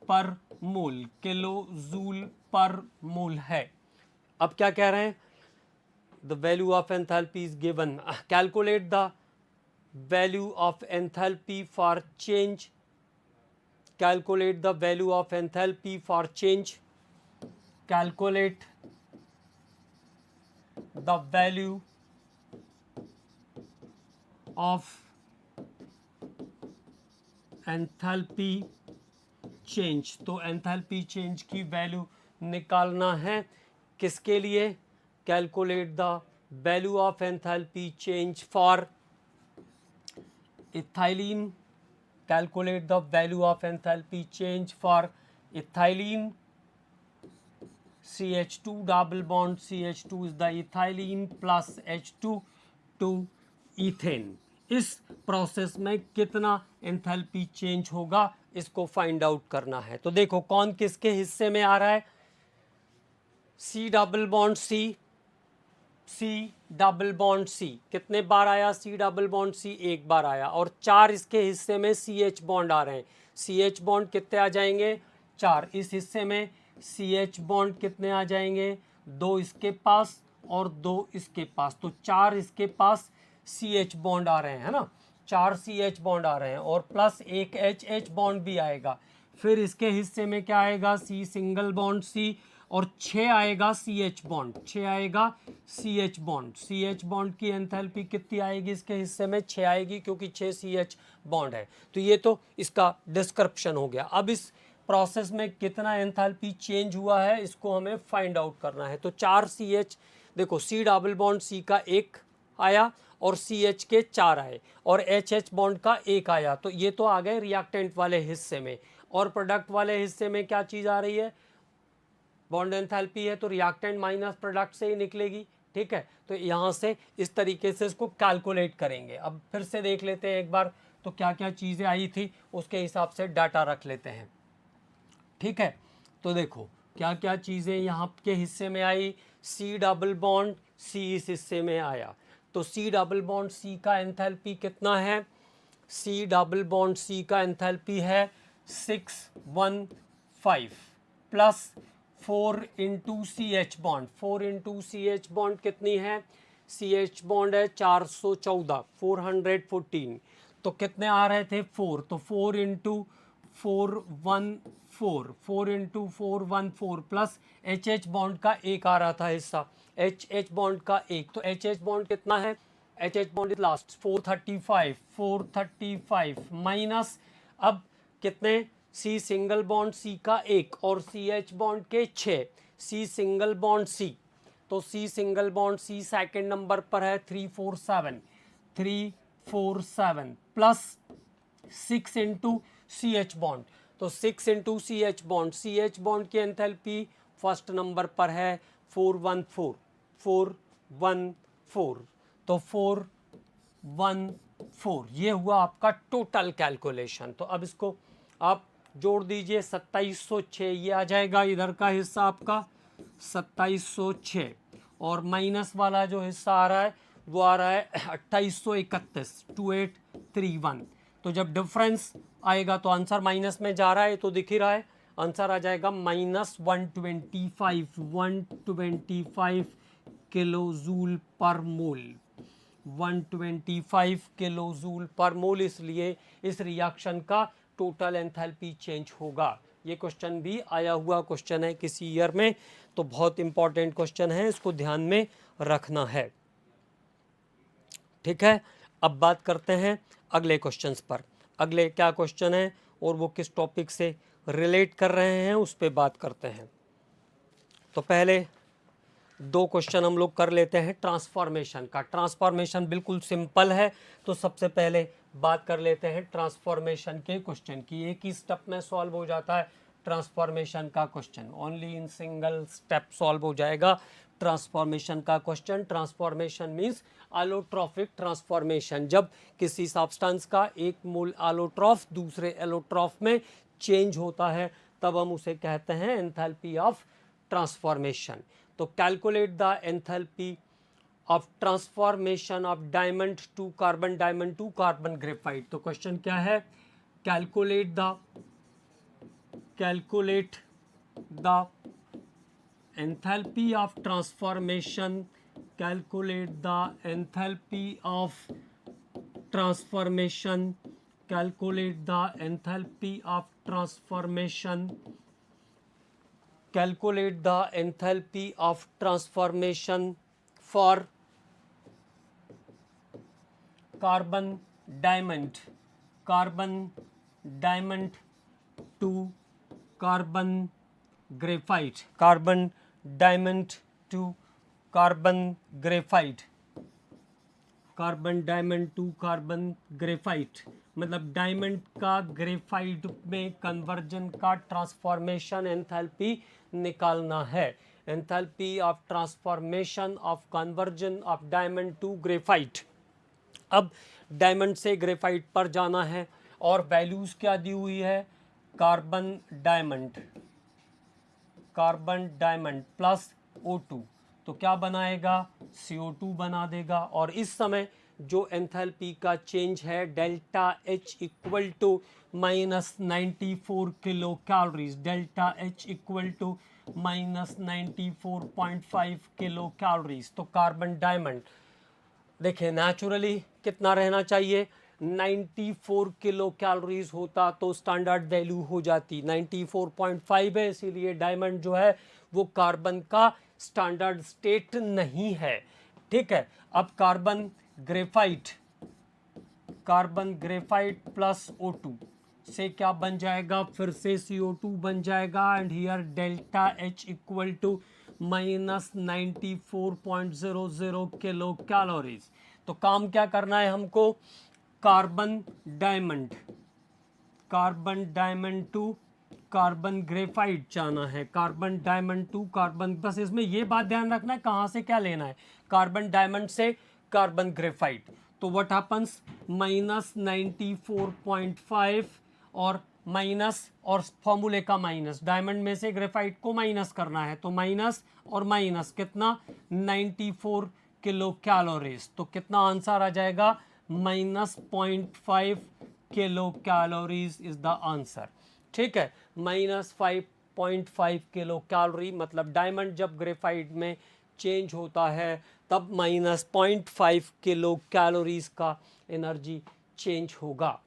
पर मोल, किलो जूल पर मोल है। अब क्या कह रहे हैं, the value of enthalpy is given, calculate the value of enthalpy for change, calculate the value of enthalpy for change, calculate the value of enthalpy change। तो enthalpy change की value निकालना है, किसके लिए, calculate the value of enthalpy change for ethylene, calculate the value of enthalpy change for ethylene, CH2 double bond, CH2 is the ethylene plus H2 to ethane। इस process में कितना enthalpy change होगा, इसको find out करना है। तो देखो कौन किसके हिस्से में आ रहा है, C double bond C double bond C कितने बार आया, C डबल बॉन्ड C एक बार आया, और 4 इसके हिस्से में CH बॉन्ड आ रहे हैं। CH बॉन्ड कितने आ जाएंगे, 4। इस हिस्से में CH बॉन्ड कितने आ जाएंगे, 2 इसके पास और 2 इसके पास, तो 4 इसके पास CH बॉन्ड आ रहे हैं, है ना, 4 CH बॉन्ड आ रहे हैं, और प्लस एक HH बॉन्ड भी आएगा। फिर इसके हिस्से में क्या आएगा, C सिंगल बॉन्ड C, और 6 आएगा CH बॉन्ड, 6 आएगा CH बॉन्ड। CH बॉन्ड की एंथैल्पी कितनी आएगी, इसके हिस्से में 6 आएगी, क्योंकि 6 CH बॉन्ड है। तो ये तो इसका डिस्क्रिप्शन हो गया। अब इस प्रोसेस में कितना एंथैल्पी चेंज हुआ है, इसको हमें फाइंड आउट करना है। तो 4 CH, देखो C डबल बॉन्ड C का 1 आया और CH के 4 आए, और HH बॉन्ड का 1 आया, तो ये तो आ गए रिएक्टेंट वाले हिस्से में। और प्रोडक्ट वाले हिस्से में क्या चीज़ आ रही है, बॉन्ड एंथैल्पी है, तो रिएक्टेंट माइनस प्रोडक्ट से ही निकलेगी, ठीक है। तो यहाँ से इस तरीके से इसको कैलकुलेट करेंगे। अब फिर से देख लेते हैं एक बार, तो क्या क्या चीज़ें आई थी उसके हिसाब से डाटा रख लेते हैं, ठीक है। तो देखो क्या क्या चीज़ें यहाँ के हिस्से में आई, C डबल बॉन्ड C इस हिस्से में आया, तो C डबल बॉन्ड C का एंथैल्पी कितना है, C डबल बॉन्ड C का एंथैल्पी है 615 plus 4 into CH bond, 4 into CH bond कितनी है, CH बॉन्ड है 414, 414, तो कितने आ रहे थे 4, तो 4 into 414, 4 into 414 plus HH bond का 1 आ रहा था हिस्सा, HH बॉन्ड का 1, तो HH बॉन्ड कितना है, HH bond is last 435, 435 minus, अब कितने, C सिंगल बॉन्ड C का 1 और CH बॉन्ड के 6, C सिंगल बॉन्ड C, तो C single bond C second number पर है 347 प्लस 6 इंटू CH बॉन्ड, तो 6 into CH bond, CH bond की एंथैल्पी फर्स्ट नंबर पर है 414, तो 414 ये हुआ आपका टोटल कैलकुलेशन। तो अब इसको आप जोड़ दीजिए, 2706 ये आ जाएगा, इधर का हिस्सा आपका 2706, और माइनस वाला जो हिस्सा आ रहा है वो आ रहा है 2831, 2831। तो जब डिफरेंस आएगा तो आंसर माइनस में जा रहा है, तो दिख ही रहा है, आंसर आ जाएगा -125 किलो जूल पर मोल, 125 किलो जूल पर मोल, इसलिए इस रिएक्शन का टोटल एंथैल्पी चेंज होगा। ये क्वेश्चन भी आया हुआ क्वेश्चन है किसी ईयर में, तो बहुत इंपॉर्टेंट क्वेश्चन है, इसको ध्यान में रखना है, ठीक है। अब बात करते हैं अगले क्वेश्चंस पर, अगले क्या क्वेश्चन है और वो किस टॉपिक से रिलेट कर रहे हैं उस पर बात करते हैं। तो पहले 2 क्वेश्चन हम लोग कर लेते हैं ट्रांसफॉर्मेशन का। ट्रांसफॉर्मेशन बिल्कुल सिंपल है, तो सबसे पहले बात कर लेते हैं ट्रांसफॉर्मेशन के क्वेश्चन की। एक ही स्टेप में सॉल्व हो जाता है ट्रांसफॉर्मेशन का question, only in single step solve हो जाएगा ट्रांसफॉर्मेशन का question. Transformation means allotropic transformation, जब किसी सब्सटेंस का एक मोल एलोट्रॉफ दूसरे एलोट्रॉफ में चेंज होता है तब हम उसे कहते हैं एंथैल्पी ऑफ ट्रांसफॉर्मेशन। तो calculate the enthalpy of transformation of diamond to carbon graphite. तो क्वेश्चन क्या है, calculate the enthalpy of transformation, calculate the enthalpy of transformation, calculate the enthalpy of transformation, calculate the enthalpy of transformation for carbon diamond to carbon graphite, carbon diamond to carbon graphite, carbon diamond to carbon graphite, मतलब diamond का graphite में conversion का transformation enthalpy निकालना है। Enthalpy of transformation of conversion of diamond to graphite. अब diamond से graphite पर जाना है और वैल्यूज क्या दी हुई है, कार्बन डायमंड प्लस O2, तो क्या बनाएगा, CO2 बना देगा। और इस समय जो एंथैल्पी का चेंज है delta H equal to -94 kilo calories, delta H equal to -94.5 kilo calories. तो कार्बन डायमंड देखिए नेचुरली कितना रहना चाहिए, 94 किलो कैलोरीज होता तो स्टैंडर्ड वैल्यू हो जाती, 94.5 है, इसीलिए डायमंड जो है वो कार्बन का स्टैंडर्ड स्टेट नहीं है। ठीक है, अब कार्बन ग्रेफाइट प्लस O2 से क्या बन जाएगा, फिर से CO2 बन जाएगा and here delta H equal to -94.00 kilo calories. तो काम क्या करना है हमको, carbon diamond to carbon graphite जाना है, कार्बन डायमंड टू कार्बन, बस इसमें ये बात ध्यान रखना है कहाँ से क्या लेना है, कार्बन डायमंड से कार्बन ग्रेफाइट। तो व्हाट हैपन्स, -94.5 और माइनस और फॉर्मूले का माइनस, डायमंड में से ग्रेफाइट को माइनस करना है तो माइनस और माइनस कितना, 94 किलो कैलोरीज। तो कितना आंसर आ जाएगा, -0.5 kilo calories is the answer. ठीक है, -5.5 किलो कैलोरी, मतलब डायमंड जब ग्रेफाइट में चेंज होता है तब -0.5 किलो कैलोरीज का एनर्जी चेंज होगा।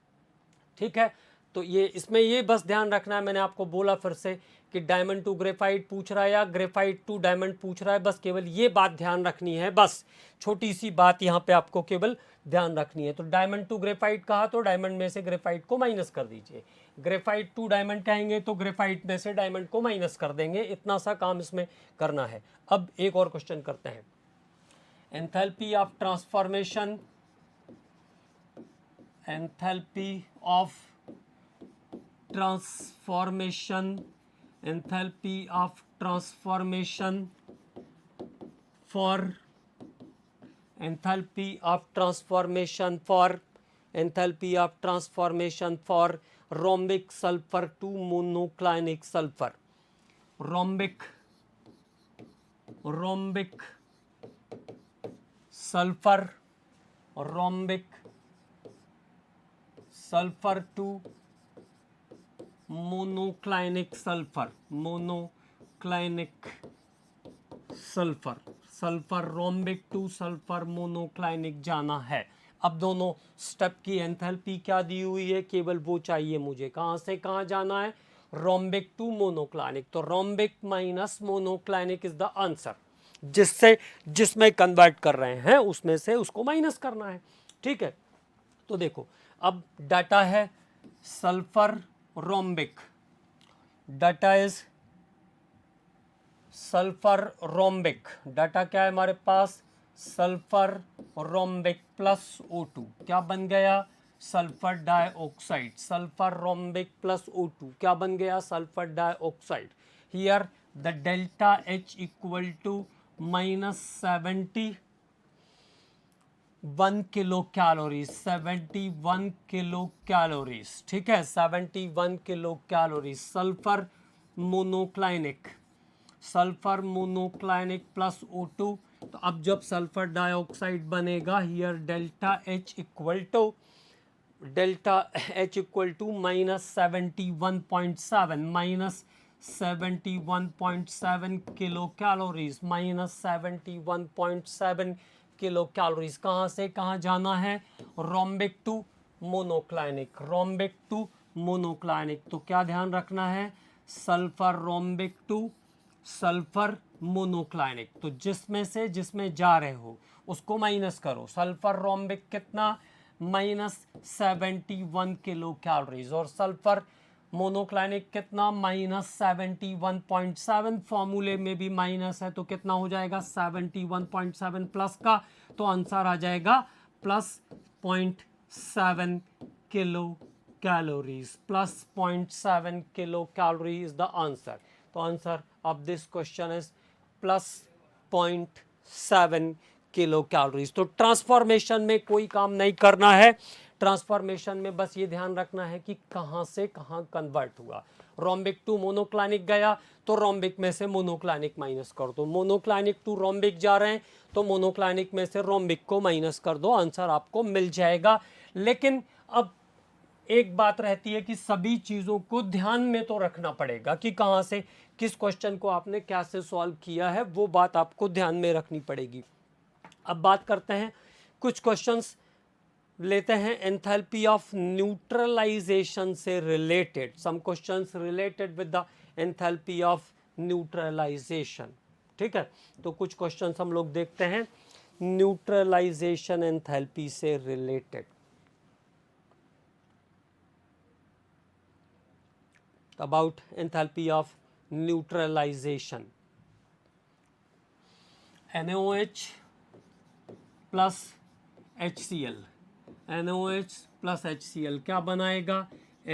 ठीक है, तो ये इसमें ये बस ध्यान रखना है, मैंने आपको बोला फिर से कि डायमंड टू ग्रेफाइट पूछ रहा है या ग्रेफाइट टू डायमंड पूछ रहा है, बस केवल ये बात ध्यान रखनी है, बस छोटी सी बात यहाँ पे आपको केवल ध्यान रखनी है। तो डायमंड टू ग्रेफाइट कहा तो डायमंड में से ग्रेफाइट को माइनस कर दीजिए, ग्रेफाइट टू डायमंड कहेंगे तो ग्रेफाइट में से डायमंड को माइनस कर देंगे, इतना सा काम इसमें करना है। अब एक और क्वेश्चन करते हैं, enthalpy of transformation, enthalpy of transformation, enthalpy of transformation for enthalpy of transformation for rhombic sulfur to monoclinic sulfur, rhombic sulfur to monoclinic sulfur rhombic to sulfur monoclinic जाना है। अब दोनों स्टेप की एंथैल्पी क्या दी हुई है, केवल वो चाहिए मुझे, कहाँ से कहाँ जाना है, रोम्बिक टू मोनोक्लाइनिक। तो rhombic minus monoclinic is the answer, जिसमें कन्वर्ट कर रहे हैं उसमें से उसको माइनस करना है। ठीक है, तो देखो अब डाटा है sulphur rhombic, data is sulphur rhombic, data क्या है हमारे पास, सल्फर रोम्बिक प्लस O2 क्या बन गया, sulphur dioxide, sulphur rhombic plus O2 क्या बन गया, sulphur dioxide. Here the delta H equal to minus 71 kilo calories, 71 kilo calories, ठीक है, 71 kilo calories. Sulphur monoclinic, sulphur monoclinic plus O2, तो अब जब सल्फर डाइऑक्साइड बनेगा, here delta H equal to minus 71.7, minus 71.7 kilo calories, minus 71.7 kilo calories. कहाँ से कहाँ जाना है? Rhombic to monoclinic, rhombic to monoclinic. तो क्या ध्यान रखना है? Sulphur rhombic to sulphur monoclinic. तो जिसमें जा रहे हो उसको माइनस करो। सल्फर रोम्बिक कितना? माइनस 71 किलो कैलोरीज, और सल्फर मोनोक्लाइनिक कितना? माइनस 71.7। फॉर्मूले में भी माइनस है तो कितना हो जाएगा? 71.7 प्लस का, तो आंसर आ जाएगा plus 0.7 kilo calories, plus 0.7 kilo calorie is the answer. तो answer of this question is plus 0.7 kilo calories. तो ट्रांसफॉर्मेशन में कोई काम नहीं करना है, ट्रांसफॉर्मेशन में बस ये ध्यान रखना है कि कहाँ से कहाँ कन्वर्ट हुआ। रोम्बिक टू मोनोक्लाइनिक गया तो रोम्बिक में से मोनोक्लाइनिक माइनस कर दो, मोनोक्लाइनिक टू रोम्बिक जा रहे हैं तो मोनोक्लाइनिक में से रोम्बिक को माइनस कर दो, आंसर आपको मिल जाएगा। लेकिन अब एक बात रहती है कि सभी चीज़ों को ध्यान में तो रखना पड़ेगा कि कहाँ से किस क्वेश्चन को आपने कैसे सॉल्व किया है, वो बात आपको ध्यान में रखनी पड़ेगी। अब बात करते हैं, कुछ क्वेश्चंस लेते हैं एंथैल्पी ऑफ न्यूट्रलाइजेशन से related, some questions related with the enthalpy of neutralization, ठीक है। तो कुछ क्वेश्चंस हम लोग देखते हैं न्यूट्रलाइजेशन एंथैल्पी से related. About enthalpy of neutralization, NaOH plus HCl, NaOH plus HCl क्या बनाएगा?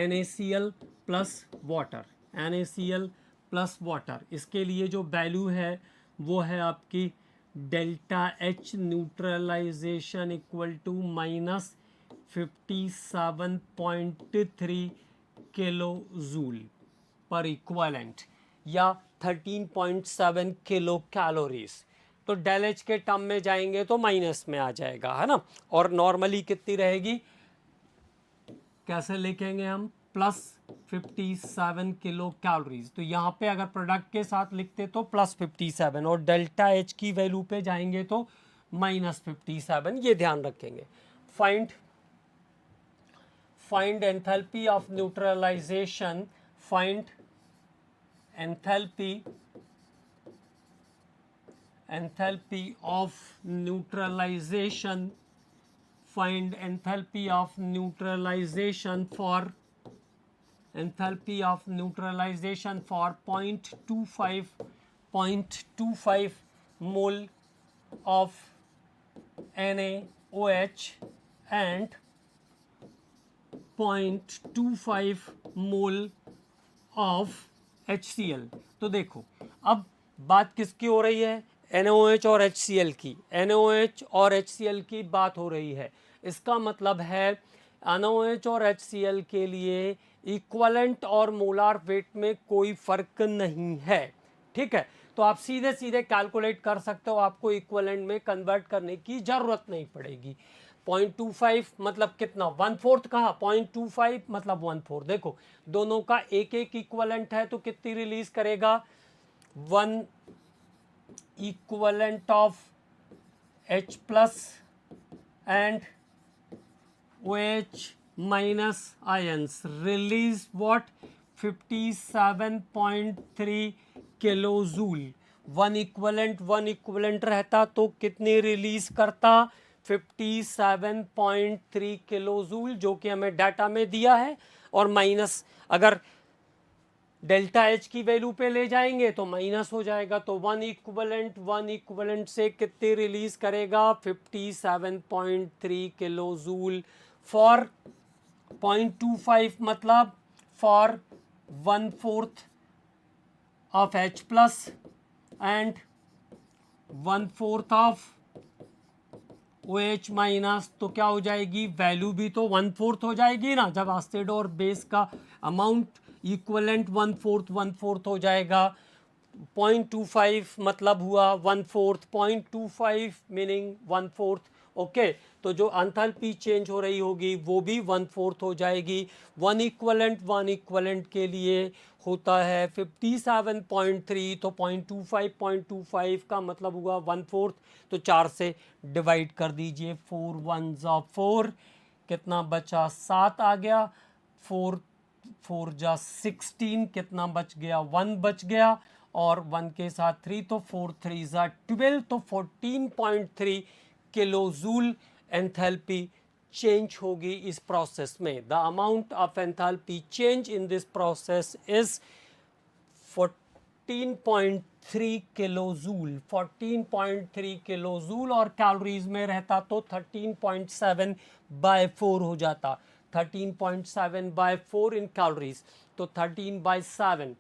NaCl plus water, NaCl plus water। इसके लिए जो वैल्यू है वो है आपकी delta H neutralization equal to minus 57.3 kilo joule पर इक्वलेंट, या 13.7 किलो कैलोरीज। तो डेल एच के टर्म में जाएंगे तो माइनस में आ जाएगा, है ना। और नॉर्मली कितनी रहेगी, कैसे लिखेंगे हम? Plus 57 kilo calories. तो यहाँ पे अगर प्रोडक्ट के साथ लिखते तो प्लस 57, और डेल्टा एच की वैल्यू पे जाएंगे तो माइनस 57, ये ध्यान रखेंगे। Find enthalpy of neutralization, find enthalpy of neutralization, find enthalpy of neutralization for 0.25 mole of NaOH and 0.25 mole of HCl। तो देखो अब बात किसकी हो रही है? NaOH और HCl की, NaOH और HCl की बात हो रही है। इसका मतलब है NaOH और HCl के लिए इक्वलेंट और मोलार वेट में कोई फर्क नहीं है, ठीक है। तो आप सीधे सीधे कैलकुलेट कर सकते हो, आपको इक्वलेंट में कन्वर्ट करने की जरूरत नहीं पड़ेगी। 0.25 मतलब कितना? 1/4 कहा, 0.25 मतलब 1/4। देखो दोनों का एक एक इक्वलेंट है तो कितनी रिलीज करेगा? 1 equivalent of H plus and OH minus ions release what? 57.3 kilo joule. 1 equivalent रहता तो कितनी रिलीज करता? 57.3 किलो जूल, जो कि हमें डाटा में दिया है। और माइनस अगर डेल्टा एच की वैल्यू पे ले जाएंगे तो माइनस हो जाएगा। तो 1 इक्वलेंट से कितनी रिलीज करेगा? 57.3 किलो जूल फॉर 0.25 मतलब for 1/4 of H plus and 1/4 of OH minus, तो क्या हो जाएगी, वैल्यू भी तो 1/4 हो जाएगी ना, जब एसिड और बेस का अमाउंट इक्वलेंट 1/4 हो जाएगा। 0.25 मतलब हुआ 1/4, 0.25 मीनिंग 1/4। ओके, तो जो एंथैल्पी चेंज हो रही होगी वो भी 1/4 हो जाएगी। वन इक्वलेंट के लिए होता है 57.3, तो 0.25 का मतलब हुआ 1/4, तो 4 से डिवाइड कर दीजिए। 4 1 4, कितना बचा, 7 आ गया। 4 4 जा 16, कितना बच गया, 1 बच गया, और 1 के साथ 3, तो 4 3 जा 12, तो 14.3 किलो जूल एंथैल्पी चेंज होगी इस प्रोसेस में। The amount of enthalpy change in this process is 14.3 kilo joule, 14.3 kilo joule, और कैलोरीज में रहता तो 13.7/4 हो जाता। 13.7/4 इन कैलोरीज, तो 13/7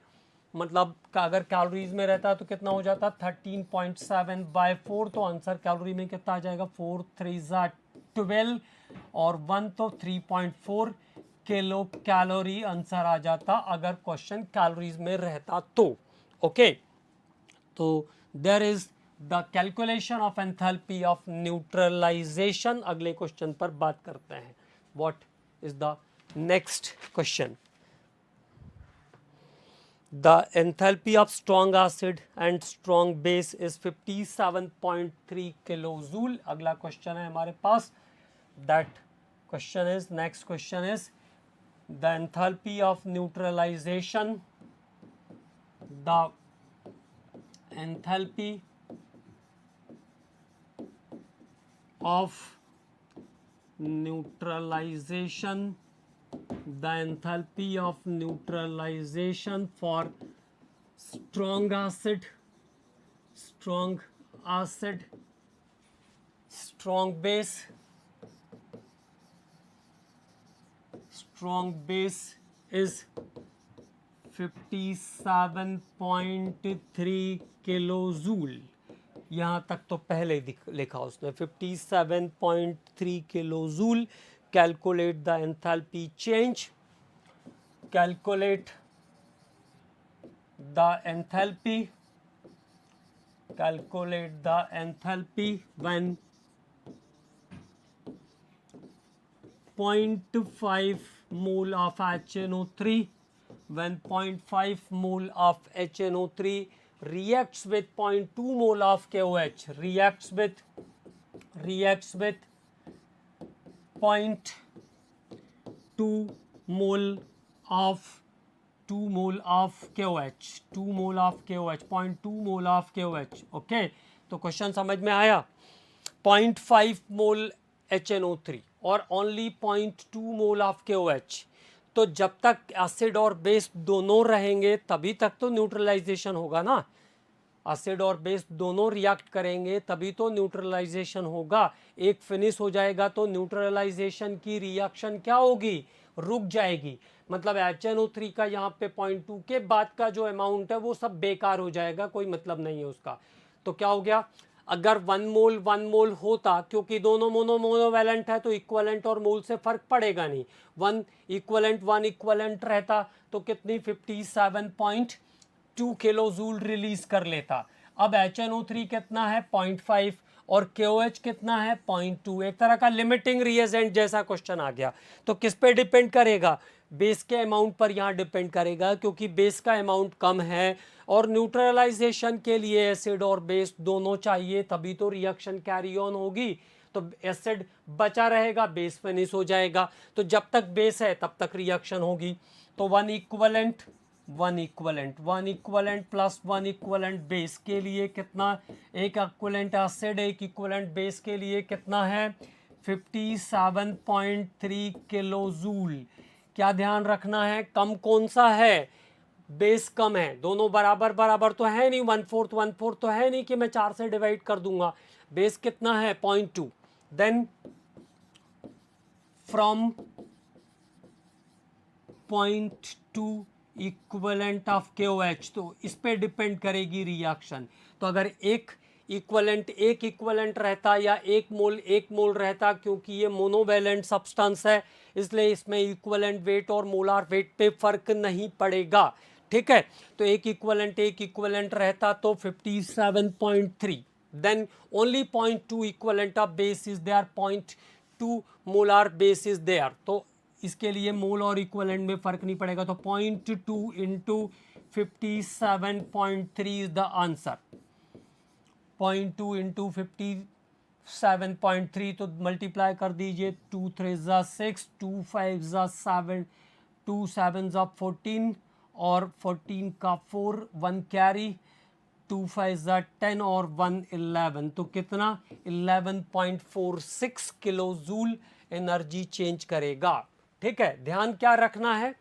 मतलब अगर कैलोरीज में रहता तो कितना हो जाता, 13.7/4, तो आंसर कैलोरी में कितना आ जाएगा, 4 3 12, और 1 तो 3.4 किलो कैलोरी आंसर आ जाता अगर क्वेश्चन कैलोरीज में रहता तो। ओके, तो there is the calculation of enthalpy of neutralization. अगले क्वेश्चन पर बात करते हैं। What is the next question? The enthalpy of strong acid and strong base is 57.3 kilojoule. अगला क्वेश्चन है हमारे पास। That question is, next question is the enthalpy of neutralization. The enthalpy of neutralization, the enthalpy of neutralization for strong acid, strong base, strong base is 57.3 kilo joule. यहाँ तक तो पहले लिखा उसने 57.3 kilo joule. Calculate the enthalpy change, calculate the enthalpy when 0.5 mole of HNO3, when 0.5 mole of HNO3 reacts with 0.2 mole of KOH, reacts with 0.2 mole of KOH, 2 mole of KOH, 0.2 mole of KOH। Okay, तो question समझ में आया। 0.5 मोल HNO3 और only 0.2 mole of KOH, तो जब तक acid और base दोनों रहेंगे तभी तक तो न्यूट्रलाइजेशन होगा ना। एसिड और बेस दोनों रिएक्ट करेंगे तभी तो न्यूट्रलाइजेशन होगा। एक फिनिश हो जाएगा तो न्यूट्रलाइजेशन की रिएक्शन क्या होगी, रुक जाएगी। मतलब HNO3 का यहाँ पे 0.2 के बाद का जो अमाउंट है वो सब बेकार हो जाएगा, कोई मतलब नहीं है उसका। तो क्या हो गया, अगर 1 मोल होता, क्योंकि दोनों मोनोवैलेंट है तो इक्वलेंट और मोल से फर्क पड़ेगा नहीं। 1 इक्वलेंट रहता तो कितनी 57.2 किलो जूल रिलीज कर लेता। अब HNO3 कितना है 0.5 और KOH कितना है 0.2। एक तरह का लिमिटिंग रिएजेंट जैसा क्वेश्चन आ गया। तो किस पे डिपेंड करेगा, बेस के अमाउंट पर यहाँ डिपेंड करेगा, क्योंकि बेस का अमाउंट कम है और न्यूट्रलाइजेशन के लिए एसिड और बेस दोनों चाहिए तभी तो रिएक्शन कैरी ऑन होगी। तो एसिड बचा रहेगा, बेस फिनिश हो जाएगा। तो जब तक बेस है तब तक रिएक्शन होगी। तो 1 इक्वलेंट प्लस 1 इक्वलेंट बेस के लिए कितना, एक इक्वलेंट एसिड एक इक्वलेंट बेस के लिए कितना है 57.3 किलो जूल। क्या ध्यान रखना है, कम कौन सा है, बेस कम है। दोनों बराबर तो है नहीं, 1/4 तो है नहीं कि मैं 4 से डिवाइड कर दूंगा। बेस कितना है 0.2। Then from 0.2 equivalent of KOH, तो इस पे डिपेंड करेगी रिएक्शन। तो अगर एक इक्वलेंट एक इक्वलेंट रहता या एक मोल रहता, क्योंकि ये मोनोवैलेंट सब्सटेंस है इसलिए इसमें इक्वलेंट वेट और मोलार वेट पे फर्क नहीं पड़ेगा। ठीक है, तो एक इक्वलेंट रहता तो 57.3, then only 0.2 equivalent of base is there, 0.2 molar base is there, तो इसके लिए मोल और इक्वलेंट में फर्क नहीं पड़ेगा, तो 0.2 into 57.3 is the answer. 0.2 into 57.3 तो मल्टीप्लाई कर दीजिए, 2 3 ज़ा 6, 2 5 ज़ा 7, 2 7 ज़ा 14 और 14 का 4, 1 कैरी, 2 5 ज़ा 10 और 1 11, तो कितना 11.46 किलो जूल एनर्जी चेंज करेगा। ठीक है, ध्यान क्या रखना है,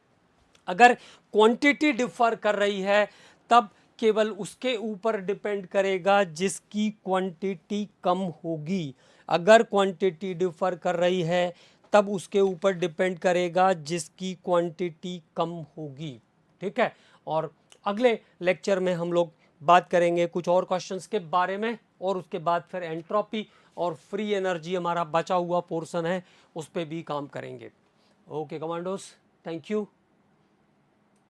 अगर क्वांटिटी डिफर कर रही है तब केवल उसके ऊपर डिपेंड करेगा जिसकी क्वांटिटी कम होगी, अगर क्वांटिटी डिफर कर रही है तब उसके ऊपर डिपेंड करेगा जिसकी क्वांटिटी कम होगी। ठीक है, और अगले लेक्चर में हम लोग बात करेंगे कुछ और क्वेश्चंस के बारे में, और उसके बाद फिर एंट्रोपी और फ्री एनर्जी हमारा बचा हुआ पोर्शन है उस पर भी काम करेंगे। Okay commandos, thank you.